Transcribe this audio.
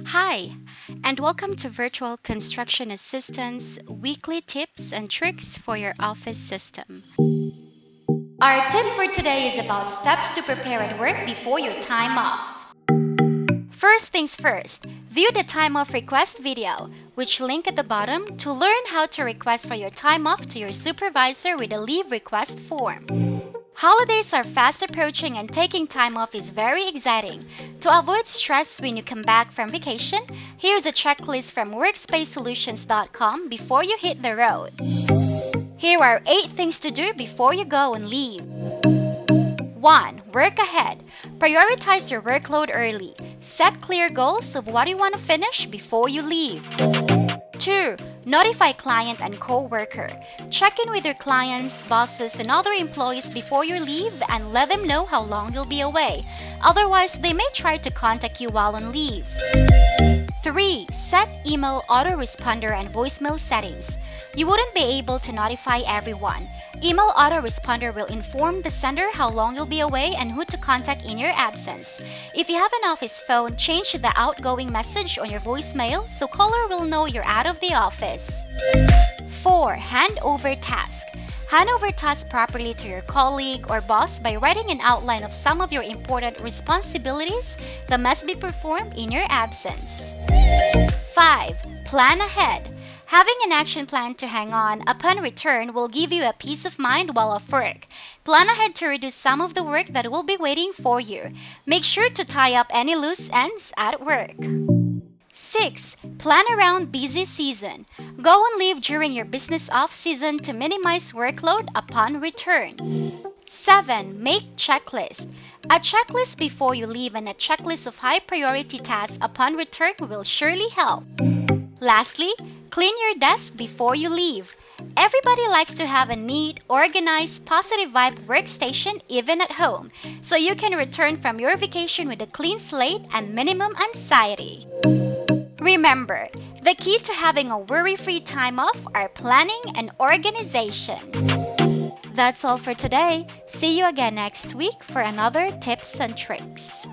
Hi, and welcome to Virtual Construction Assistant's weekly tips and tricks for your office system. Our tip for today is about steps to prepare at work before your time off. First things first, view the time off request video, which link at the bottom to learn how to request for your time off to your supervisor with a leave request form. Holidays are fast approaching and taking time off is very exciting. To avoid stress when you come back from vacation, here's a checklist from workspacesolutions.com before you hit the road. Here are 8 things to do before you go and leave. 1. Work ahead. Prioritize your workload early. Set clear goals of what you want to finish before you leave. 2. Notify client and co-worker. Check in with your clients, bosses, and other employees before you leave and let them know how long you'll be away. Otherwise, they may try to contact you while on leave. 3. Set email autoresponder and voicemail settings. You wouldn't be able to notify everyone. Email autoresponder will inform the sender how long you'll be away and who to contact in your absence. If you have an office phone, change the outgoing message on your voicemail so caller will know you're out of the office. 4. Hand over task. Hand over tasks properly to your colleague or boss by writing an outline of some of your important responsibilities that must be performed in your absence. 5. Plan ahead. Having an action plan to hang on upon return will give you a peace of mind while off work. Plan ahead to reduce some of the work that will be waiting for you. Make sure to tie up any loose ends at work. 6. Plan around busy season. Go on leave during your business off-season to minimize workload upon return. 7. Make checklist. A checklist before you leave and a checklist of high-priority tasks upon return will surely help. Lastly, clean your desk before you leave. Everybody likes to have a neat, organized, positive vibe workstation even at home, so you can return from your vacation with a clean slate and minimum anxiety. Remember, the key to having a worry-free time off are planning and organization. That's all for today. See you again next week for another tips and tricks.